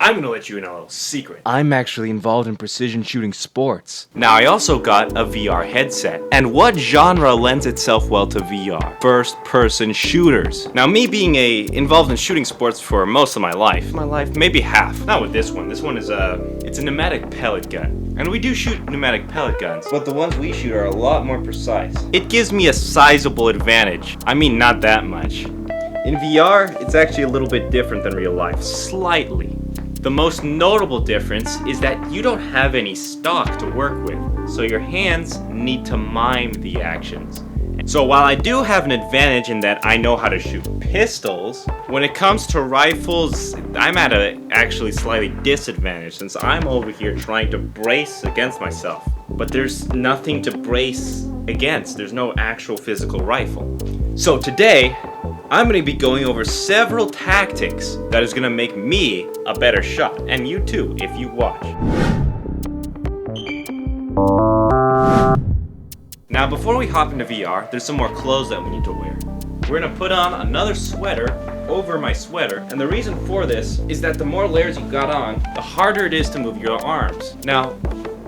I'm gonna let you in a little secret. I'm actually involved in precision shooting sports. Now, I also got a VR headset. And what genre lends itself well to VR? First-person shooters. Now, me being involved in shooting sports for most of my life, maybe half. Not with this one. This one is it's a pneumatic pellet gun. And we do shoot pneumatic pellet guns, but the ones we shoot are a lot more precise. It gives me a sizable advantage. I mean, not that much. In VR, it's actually a little bit different than real life. Slightly. The most notable difference is that you don't have any stock to work with, so your hands need to mime the actions. So while I do have an advantage in that I know how to shoot pistols, when it comes to rifles, I'm at a actually slightly disadvantage since I'm over here trying to brace against myself. But there's nothing to brace against. There's no actual physical rifle. So today, I'm going to be going over several tactics that is going to make me a better shot, and you too, if you watch. Now, before we hop into VR, there's some more clothes that we need to wear. We're going to put on another sweater over my sweater, and the reason for this is that the more layers you got on, the harder it is to move your arms. Now,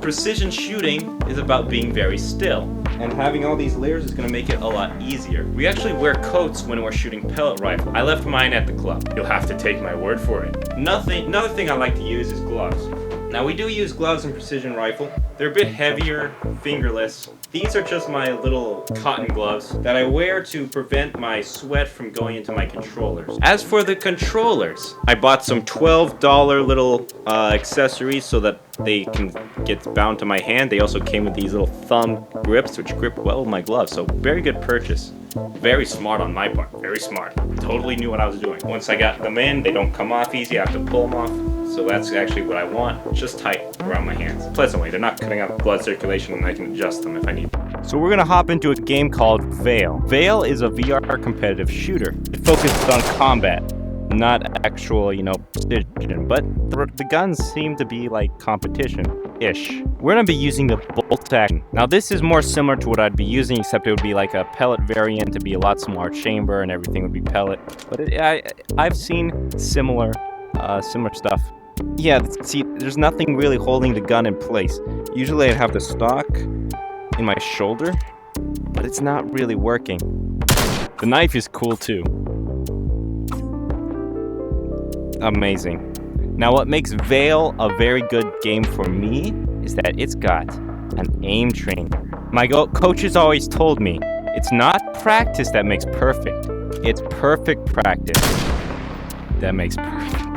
precision shooting is about being very still, and having all these layers is going to make it a lot easier. We actually wear coats when we're shooting pellet rifle. I left mine at the club. You'll have to take my word for it. Another thing I like to use is gloves. Now, we do use gloves in precision rifle. They're a bit heavier, fingerless. These are just my little cotton gloves that I wear to prevent my sweat from going into my controllers. As for the controllers, I bought some $12 little accessories so that they can get bound to my hand. They also came with these little thumb grips which grip well with my gloves, so very good purchase. Very smart on my part, very smart. Totally knew what I was doing. Once I got them in, they don't come off easy, I have to pull them off. So that's actually what I want, just tight around my hands. Pleasantly, they're not cutting out blood circulation and I can adjust them if I need. So we're gonna hop into a game called Veil. Veil is a VR competitive shooter. It focuses on combat, not actual, precision, but the guns seem to be like competition-ish. We're gonna be using the bolt action. Now this is more similar to what I'd be using, except it would be like a pellet variant to be a lot smaller chamber and everything would be pellet. But I've seen similar stuff. Yeah, see, there's nothing really holding the gun in place. Usually I'd have the stock in my shoulder, but it's not really working. The knife is cool too. Amazing. Now what makes Veil a very good game for me is that it's got an aim trainer. My coaches always told me, it's not practice that makes perfect, it's perfect practice that makes perfect.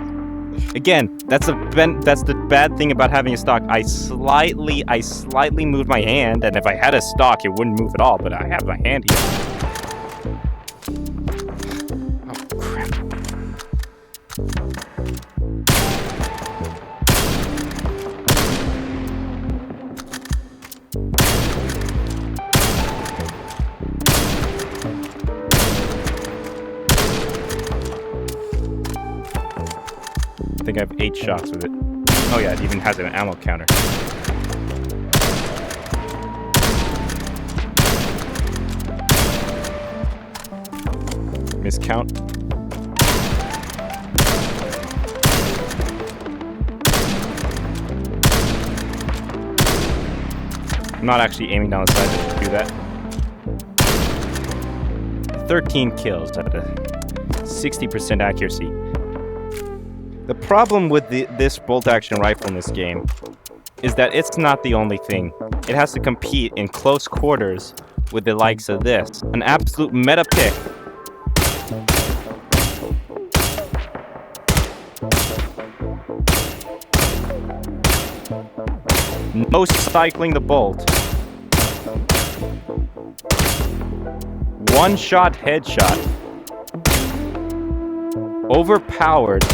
Again, that's the bad thing about having a stock. I slightly moved my hand, and if I had a stock, it wouldn't move at all, but I have my hand here. Oh, crap. I think I have 8 shots with it. Oh yeah, it even has an ammo counter. Miscount. I'm not actually aiming down the side to do that. 13 kills at a 60% accuracy. The problem with this bolt-action rifle in this game is that it's not the only thing. It has to compete in close quarters with the likes of this. An absolute meta pick. No cycling the bolt. One-shot headshot. Overpowered.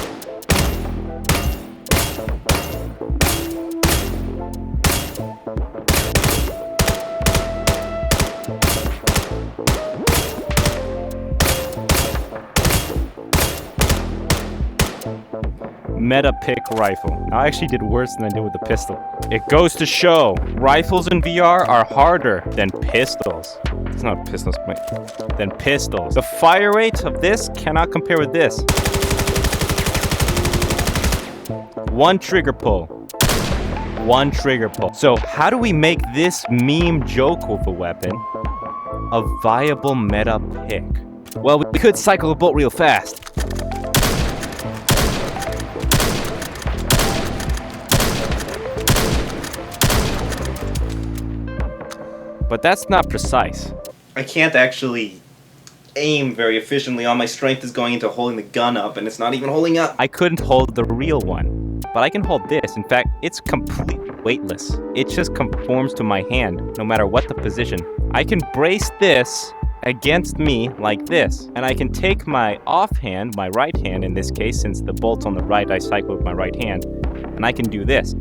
Meta pick rifle. I actually did worse than I did with the pistol. It goes to show, rifles in VR are harder than pistols. It's not pistols, but than pistols. The fire rate of this cannot compare with this. One trigger pull. One trigger pull. So how do we make this meme joke with a weapon a viable meta pick? Well, we could cycle a bolt real fast. But that's not precise. I can't actually aim very efficiently. All my strength is going into holding the gun up, and it's not even holding up. I couldn't hold the real one, but I can hold this. In fact, it's completely weightless. It just conforms to my hand, no matter what the position. I can brace this against me like this, and I can take my offhand, my right hand in this case, since the bolt's on the right, I cycle with my right hand, and I can do this.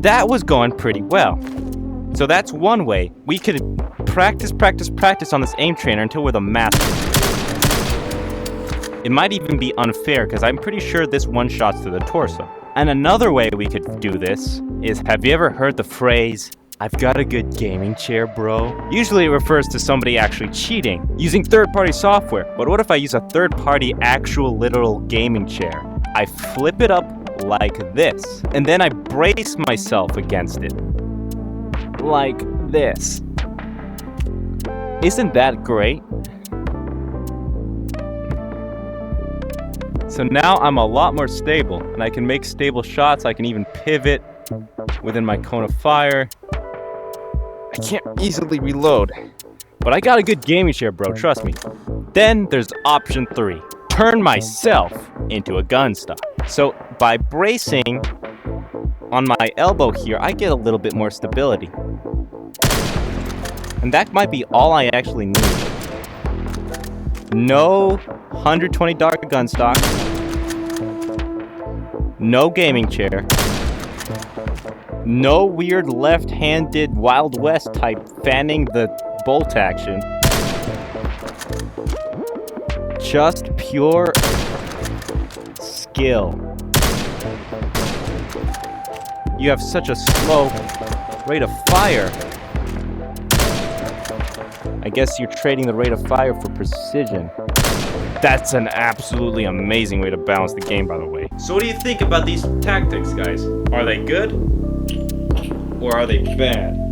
That was going pretty well. So that's one way. We could practice on this aim trainer until we're the master. It might even be unfair because I'm pretty sure this one-shots to the torso. And another way we could do this is, have you ever heard the phrase, "I've got a good gaming chair, bro"? Usually it refers to somebody actually cheating, using third-party software. But what if I use a third-party actual literal gaming chair? I flip it up like this, and then I brace myself against it. Like this. Isn't that great? So now I'm a lot more stable, and I can make stable shots. I can even pivot within my cone of fire. I can't easily reload, but I got a good gaming chair, bro, trust me. Then there's option 3. Turn myself into a gun stock. So by bracing on my elbow here, I get a little bit more stability. And that might be all I actually need. No 120 dart gun stock. No gaming chair. No weird left-handed Wild West type fanning the bolt action. Just pure skill. You have such a slow rate of fire. I guess you're trading the rate of fire for precision. That's an absolutely amazing way to balance the game, by the way. So what do you think about these tactics, guys? Are they good? Or are they bad?